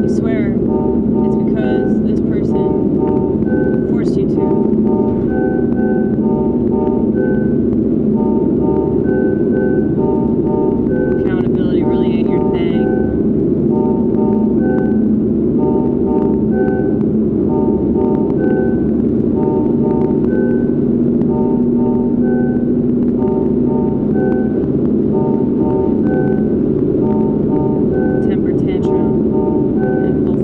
you swear it's because this person forced you to. Accountability really ain't your thing. Temper tantrum and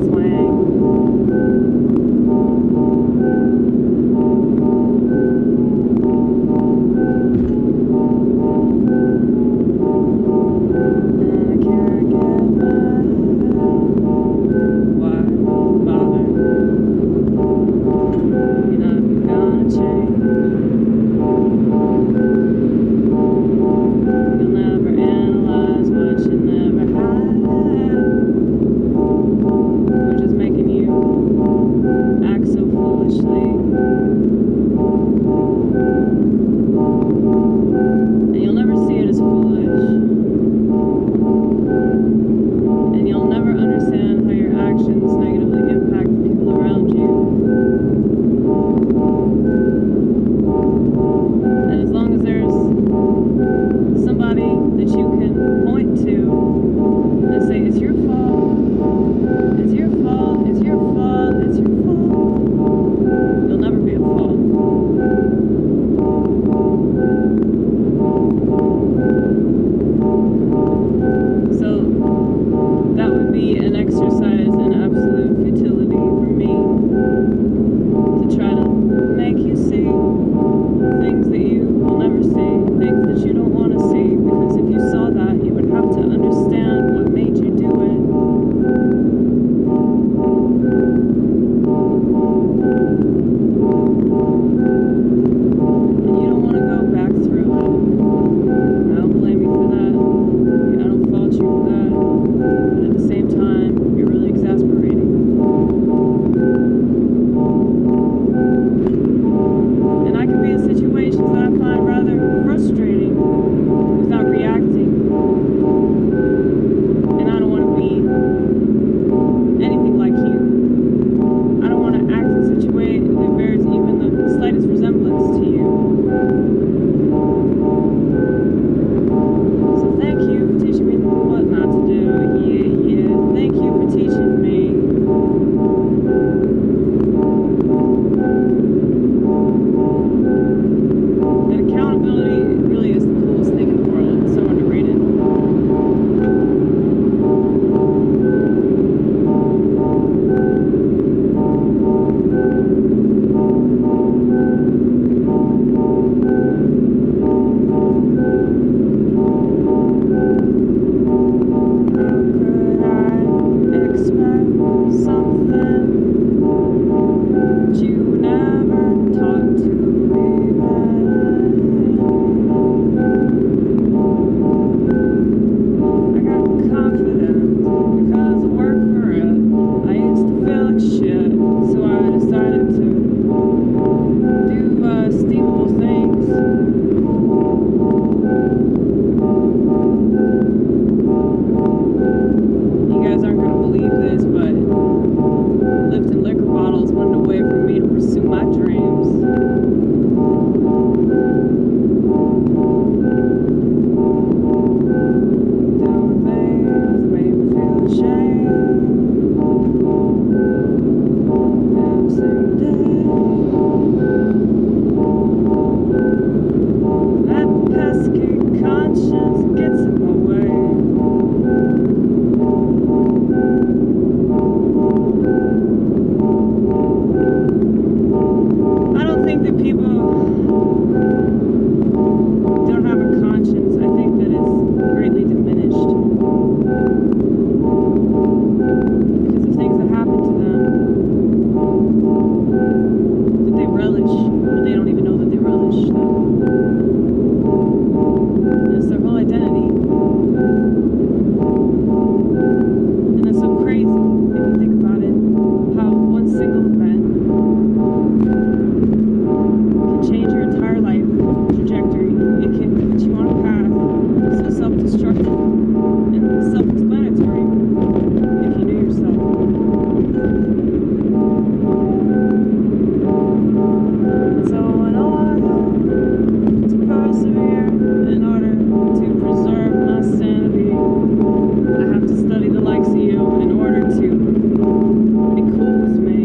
study the likes of you in order to be cool with me,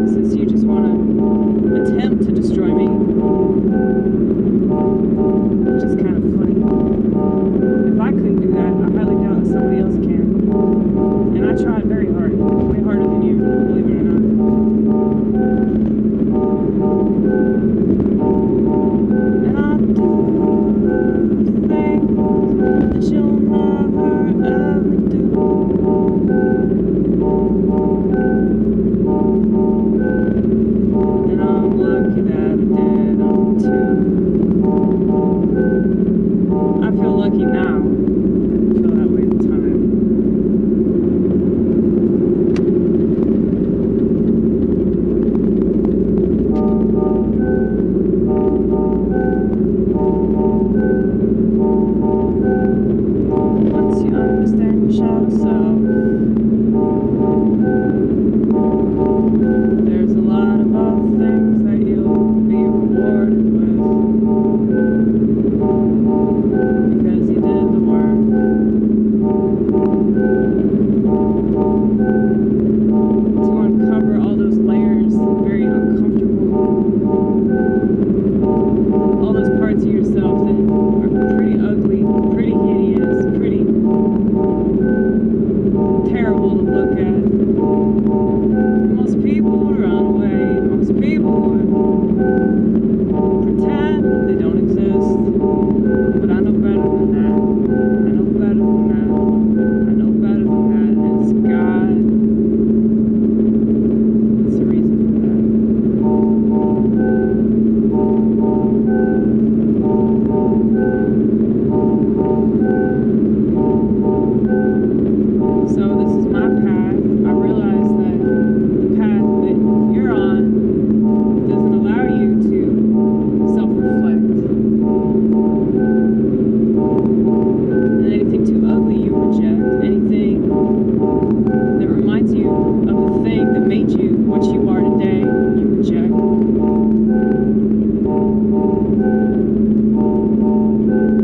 since you just want to attempt to destroy me, which is kind of funny. If I couldn't do that, I highly doubt that somebody else can. And I tried very hard, way harder than you, believe it or not. And I do things that you'll never ever do. And I'm lucky that I did them too. I feel lucky now. I feel that way at the time. Once you understand your shadow self, there's a lot of other things that you'll be rewarded with, because you did the work. To uncover all those layers, very uncomfortable, all those parts of yourself that are pretty ugly, pretty hideous, pretty terrible to look at. Most people would run away. Most people would pretend they don't exist. But I know better than that. I know better than that. I know better than that. And it's God. What's the reason for that? So this is my path. I realize that the path that you're on doesn't allow you to self-reflect. And anything too ugly you reject. Anything that reminds you of the thing that made you what you are today, you reject.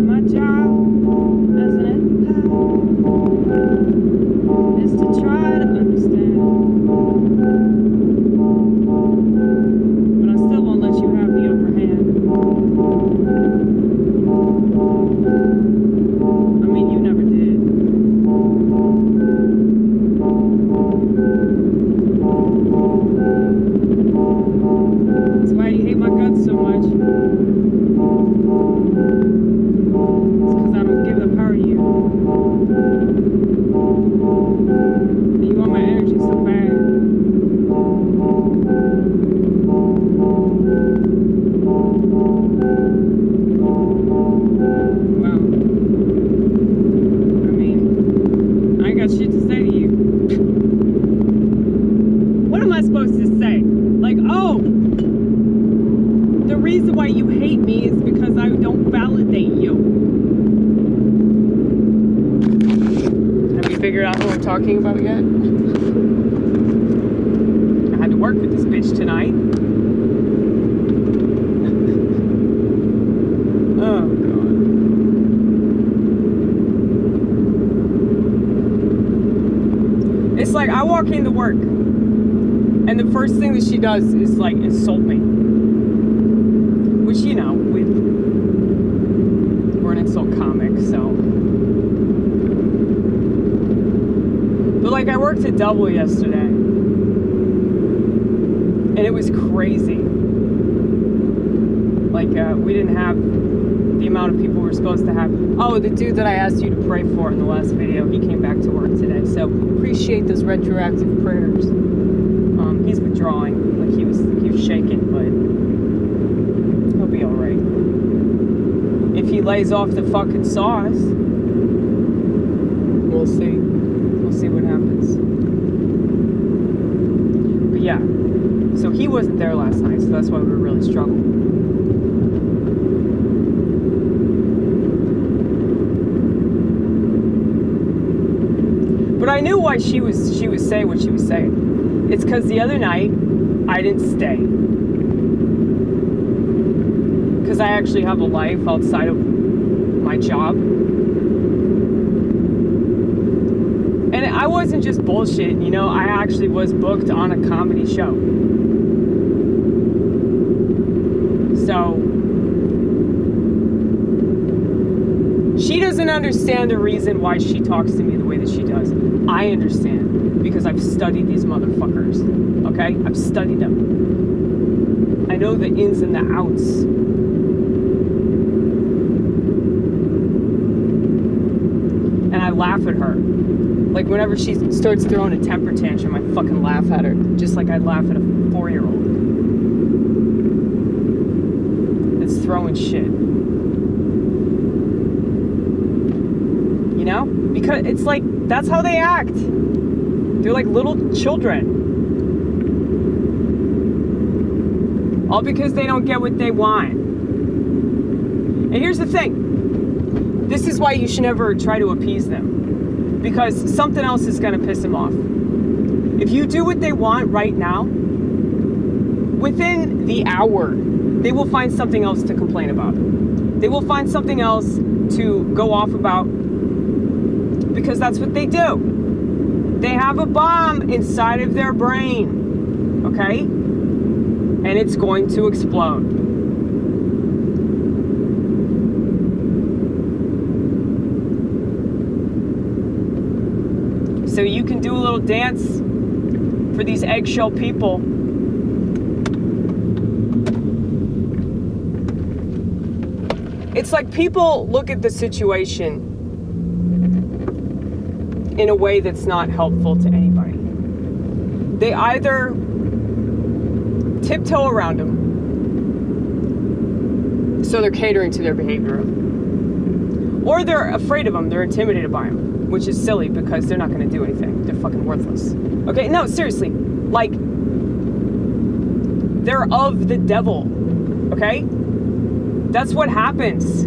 My job as an empath is to try to understand, but I still won't let you have the upper hand. I mean, you never did. That's why you hate my guts so much. It's because I don't give the power to you. And you want my energy so bad. Wow. I mean, I ain't got shit to say to you. What am I supposed to say? Like, oh, the reason why you hate me is because I don't validate you. Have you figured out what we're talking about yet? I had to work with this bitch tonight. Oh, God. It's like I walk into work, and the first thing that she does is like insult me. Which, you know, we're an insult comic, so. But like I worked at Double yesterday, and it was crazy. Like we didn't have the amount of people we're supposed to have. Oh, the dude that I asked you to pray for in the last video, he came back to work today, so appreciate those retroactive prayers. He's withdrawing, like he was shaking, but he'll be all right. If he lays off the fucking sauce, we'll see. We'll see what happens. But yeah, so he wasn't there last night, so that's why we were really struggling. But I knew why she was saying what she was saying. It's because the other night I didn't stay. Because I actually have a life outside of my job. wasn't just bullshit, you know, I actually was booked on a comedy show. So, she doesn't understand the reason why she talks to me the way that she does. I understand, because I've studied these motherfuckers, okay? I've studied them. I know the ins and the outs. And I laugh at her. Like, whenever she starts throwing a temper tantrum, I fucking laugh at her. Just like I'd laugh at a 4-year-old. It's throwing shit. You know? Because it's like, that's how they act. They're like little children. All because they don't get what they want. And here's the thing. This is why you should never try to appease them. Because something else is going to piss them off. If you do what they want right now, within the hour, they will find something else to complain about. They will find something else to go off about, because that's what they do. They have a bomb inside of their brain, okay? And it's going to explode. So you can do a little dance for these eggshell people. It's like people look at the situation in a way that's not helpful to anybody. They either tiptoe around them, so they're catering to their behavior, or they're afraid of them, they're intimidated by them. Which is silly, because they're not going to do anything. They're fucking worthless. Okay, no, seriously. Like, they're of the devil. Okay? That's what happens.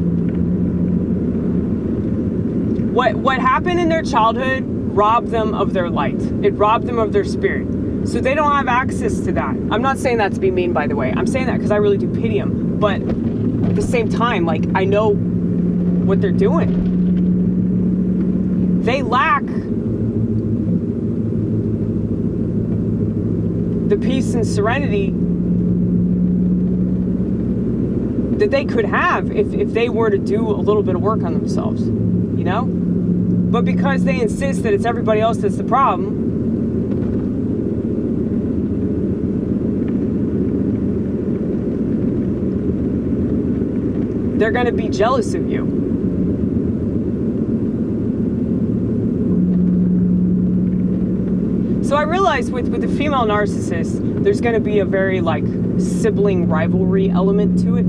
What happened in their childhood robbed them of their light. It robbed them of their spirit. So they don't have access to that. I'm not saying that to be mean, by the way. I'm saying that because I really do pity them. But at the same time, like, I know what they're doing. They lack the peace and serenity that they could have if they were to do a little bit of work on themselves, you know? But because they insist that it's everybody else that's the problem, they're going to be jealous of you. So I realized with the female narcissist, there's going to be a very, like, sibling rivalry element to it.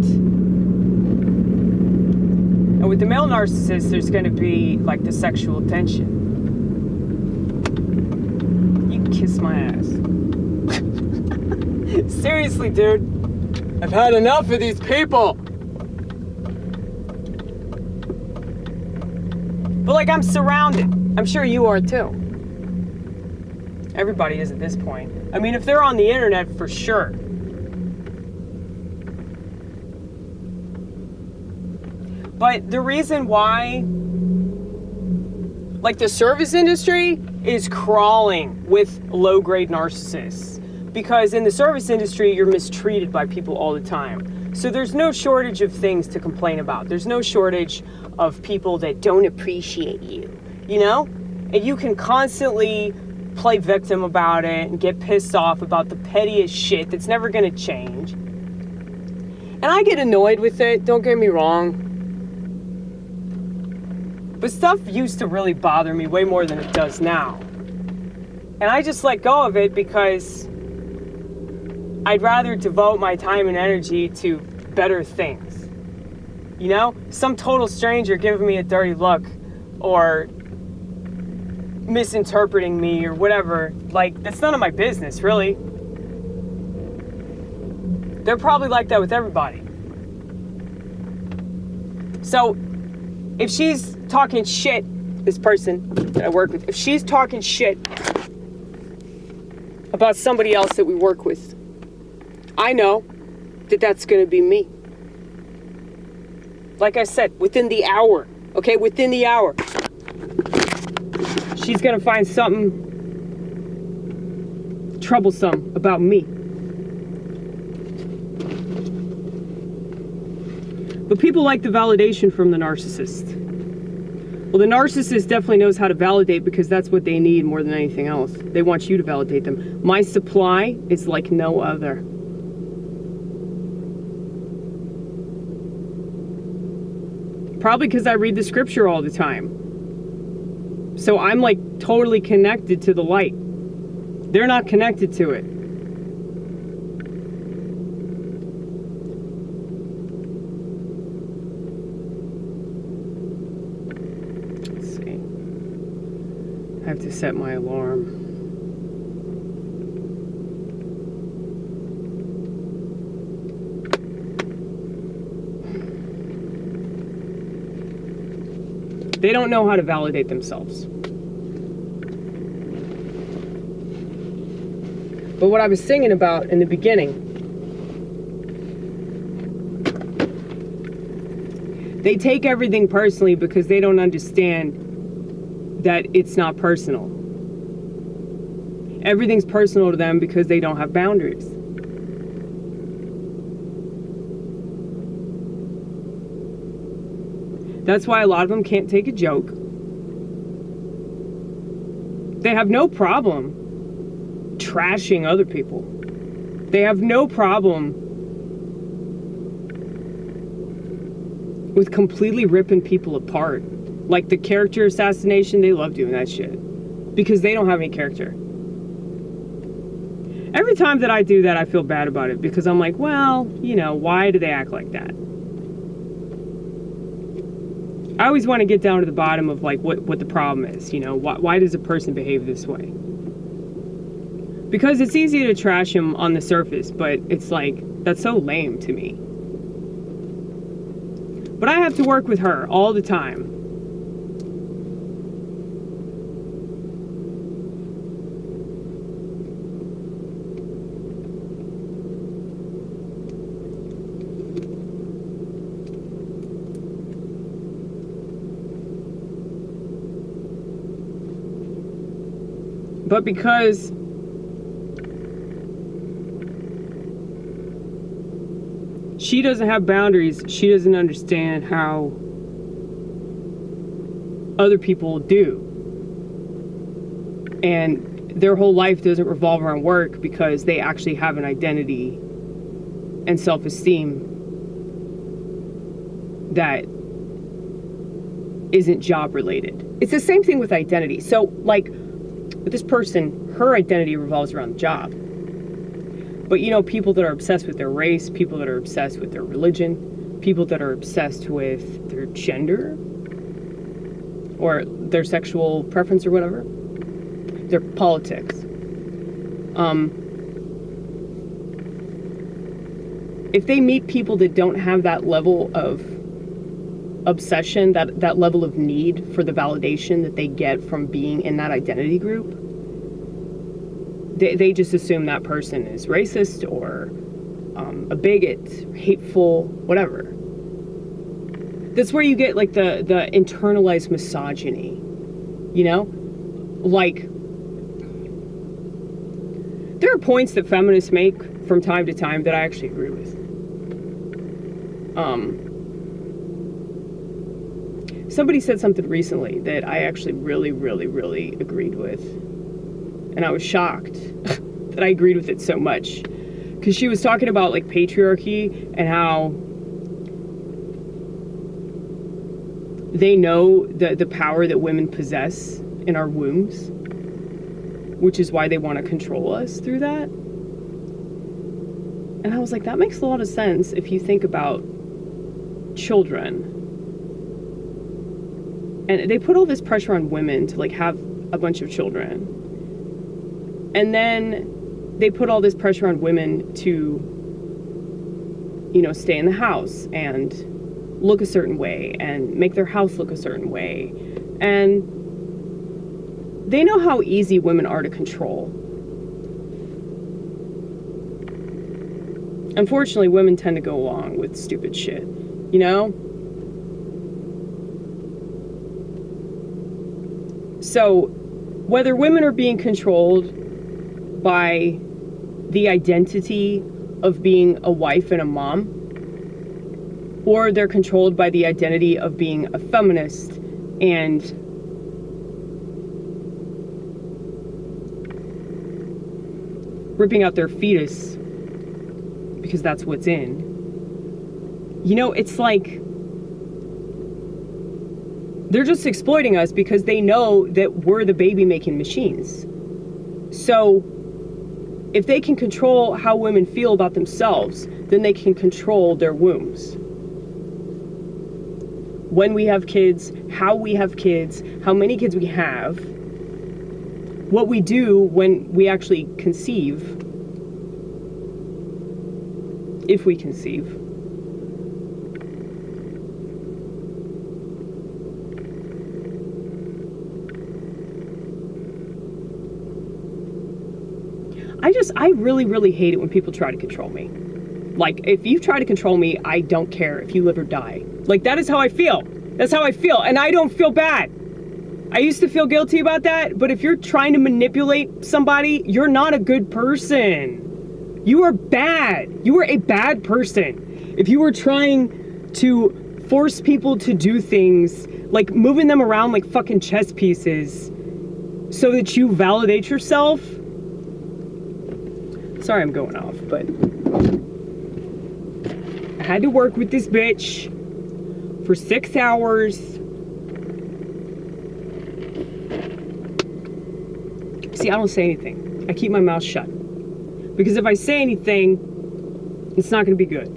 And with the male narcissist, there's going to be, like, the sexual tension. You can kiss my ass. Seriously, dude. I've had enough of these people. But, like, I'm surrounded. I'm sure you are, too. Everybody is at this point. I mean, if they're on the internet, for sure. But the reason why, like, the service industry is crawling with low-grade narcissists. Because in the service industry, you're mistreated by people all the time. So there's no shortage of things to complain about. There's no shortage of people that don't appreciate you, you know? And you can constantly play victim about it and get pissed off about the pettiest shit that's never going to change. And I get annoyed with it, don't get me wrong. But stuff used to really bother me way more than it does now. And I just let go of it because I'd rather devote my time and energy to better things. You know? Some total stranger giving me a dirty look or misinterpreting me or whatever, like, that's none of my business, really. They're probably like that with everybody. So if she's talking shit, this person that I work with, if she's talking shit about somebody else that we work with, I know that that's going to be me. Like I said, within the hour, okay, within the hour. she's gonna find something troublesome about me. But people like the validation from the narcissist. Well, the narcissist definitely knows how to validate because that's what they need more than anything else. They want you to validate them. My supply is like no other. Probably because I read the scripture all the time. So I'm like totally connected to the light. They're not connected to it. Let's see. I have to set my alarm. They don't know how to validate themselves. But what I was singing about in the beginning, they take everything personally because they don't understand that it's not personal. Everything's personal to them because they don't have boundaries. That's why a lot of them can't take a joke. They have no problem trashing other people. They have no problem with completely ripping people apart. Like the character assassination, they love doing that shit. Because they don't have any character. Every time that I do that, I feel bad about it. Because I'm like, well, you know, why do they act like that? I always want to get down to the bottom of like what the problem is, you know, why does a person behave this way? Because it's easy to trash him on the surface, but it's like, that's so lame to me. But I have to work with her all the time. But because she doesn't have boundaries, she doesn't understand how other people do. And their whole life doesn't revolve around work because they actually have an identity and self-esteem that isn't job related. It's the same thing with identity. So like, with this person, her identity revolves around the job. But you know, people that are obsessed with their race, people that are obsessed with their religion, people that are obsessed with their gender, or their sexual preference or whatever, their politics. If they meet people that don't have that level of obsession, that level of need for the validation that they get from being in that identity group, they just assume that person is racist or a bigot, hateful, whatever. That's where you get like the internalized misogyny, you know? Like, there are points that feminists make from time to time that I actually agree with. Somebody said something recently that I actually really, really, really agreed with. And I was shocked that I agreed with it so much. Because she was talking about like patriarchy and how they know the power that women possess in our wombs, which is why they want to control us through that. And I was like, that makes a lot of sense if you think about children. And they put all this pressure on women to like have a bunch of children. And then they put all this pressure on women to, you know, stay in the house and look a certain way and make their house look a certain way. And they know how easy women are to control. Unfortunately, women tend to go along with stupid shit, you know? So whether women are being controlled by the identity of being a wife and a mom, or they're controlled by the identity of being a feminist and ripping out their fetus because that's what's in. You know, it's like they're just exploiting us because they know that we're the baby making machines. So if they can control how women feel about themselves, then they can control their wombs. When we have kids, how we have kids, how many kids we have, what we do when we actually conceive, if we conceive. I really, really hate it when people try to control me. Like, if you try to control me, I don't care if you live or die. Like, that is how I feel. That's how I feel, and I don't feel bad. I used to feel guilty about that, but if you're trying to manipulate somebody, you're not a good person. You are bad. You are a bad person. If you were trying to force people to do things, like moving them around like fucking chess pieces so that you validate yourself. Sorry I'm going off, but I had to work with this bitch for 6 hours. See, I don't say anything. I keep my mouth shut. Because if I say anything, it's not going to be good.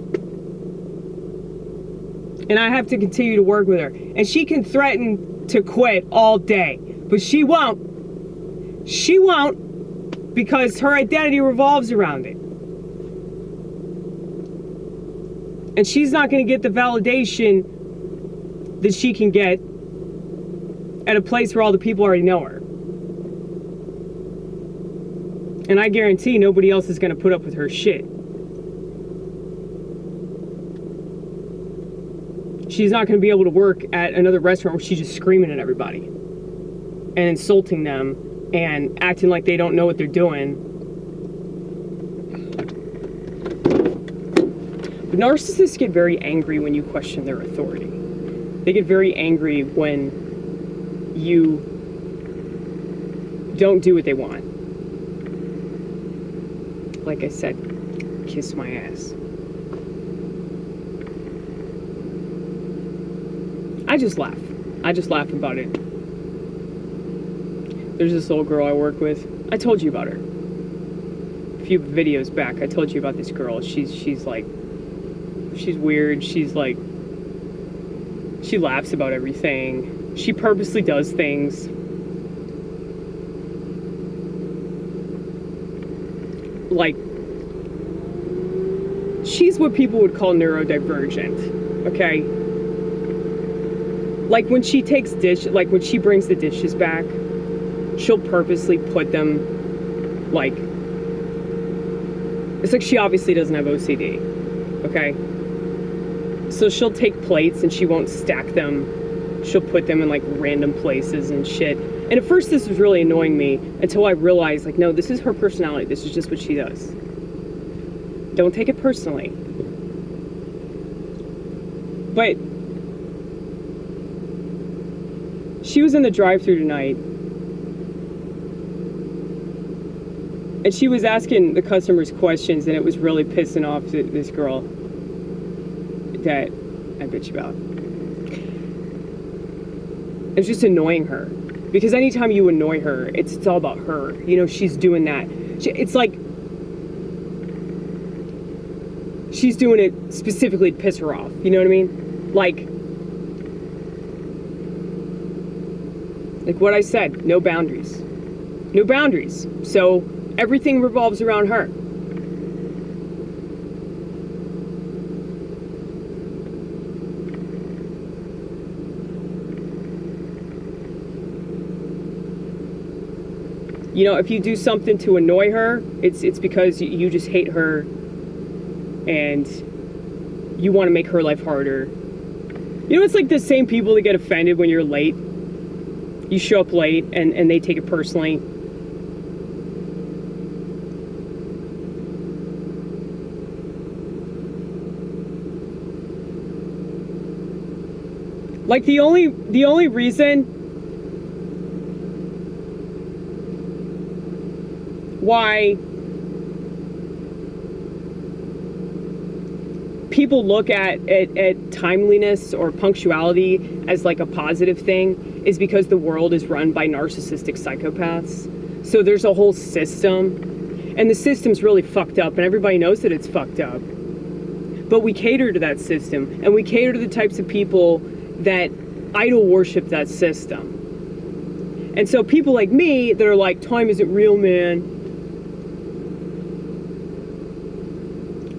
And I have to continue to work with her. And she can threaten to quit all day. But she won't. She won't. Because her identity revolves around it. And she's not going to get the validation that she can get at a place where all the people already know her. And I guarantee nobody else is going to put up with her shit. She's not going to be able to work at another restaurant where she's just screaming at everybody and insulting them and acting like they don't know what they're doing. But narcissists get very angry when you question their authority. They get very angry when you don't do what they want. Like I said, kiss my ass. I just laugh. I just laugh about it. There's this old girl I work with. I told you about her. A few videos back, I told you about this girl. She's like, she's weird. She's like, she laughs about everything. She purposely does things. Like, she's what people would call neurodivergent, okay? Like when she takes like when she brings the dishes back, she'll purposely put them, like, it's like she obviously doesn't have OCD, okay? So she'll take plates and she won't stack them. She'll put them in like random places and shit. And at first this was really annoying me until I realized, like, no, this is her personality. This is just what she does. Don't take it personally. But she was in the drive-thru tonight, and she was asking the customers questions, and it was really pissing off this girl that I bitch about. It was just annoying her. Because anytime you annoy her, it's all about her. You know, she's doing that. It's like she's doing it specifically to piss her off. You know what I mean? Like what I said, no boundaries. No boundaries. So everything revolves around her. You know, if you do something to annoy her, it's because you just hate her and you want to make her life harder. You know, it's like the same people that get offended when you're late. you show up late and they take it personally. Like the only reason why people look at timeliness or punctuality as like a positive thing is because the world is run by narcissistic psychopaths. So there's a whole system, and the system's really fucked up, and everybody knows that it's fucked up. But we cater to that system, and we cater to the types of people that idol worship that system. And so people like me that are like, time isn't real, man,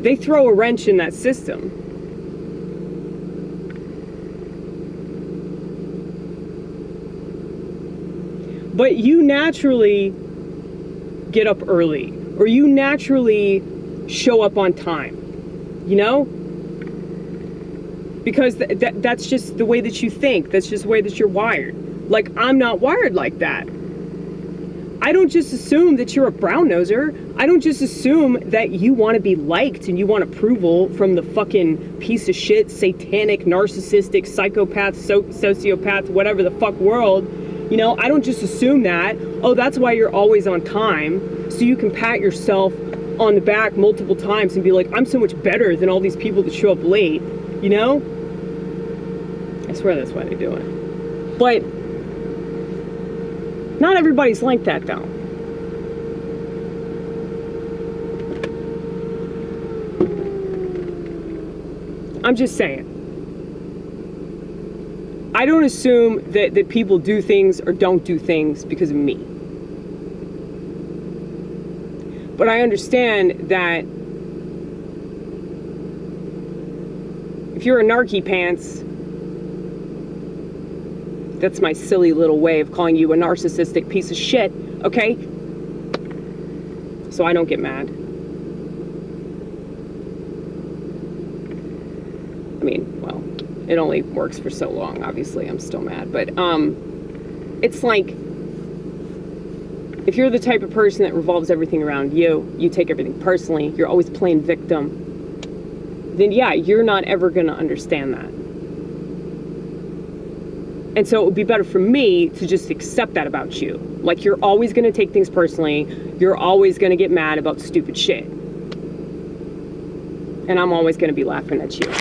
they throw a wrench in that system. But you naturally get up early, or you naturally show up on time, you know? Because that's just the way that you think. That's just the way that you're wired. Like, I'm not wired like that. I don't just assume that you're a brown noser. I don't just assume that you want to be liked and you want approval from the fucking piece of shit, satanic, narcissistic, psychopath, sociopath, whatever the fuck world. You know, I don't just assume that. Oh, that's why you're always on time, so you can pat yourself on the back multiple times and be like, I'm so much better than all these people that show up late. You know? I swear that's why they do it. But not everybody's like that, though. I'm just saying. I don't assume that people do things or don't do things because of me. But I understand that if you're a narky pants, that's my silly little way of calling you a narcissistic piece of shit, okay? So I don't get mad. I mean, well, it only works for so long, obviously, I'm still mad. But, it's like, if you're the type of person that revolves everything around you, you take everything personally, you're always playing victim, then yeah, you're not ever gonna understand that. And so it would be better for me to just accept that about you. Like, you're always going to take things personally. You're always going to get mad about stupid shit. And I'm always going to be laughing at you.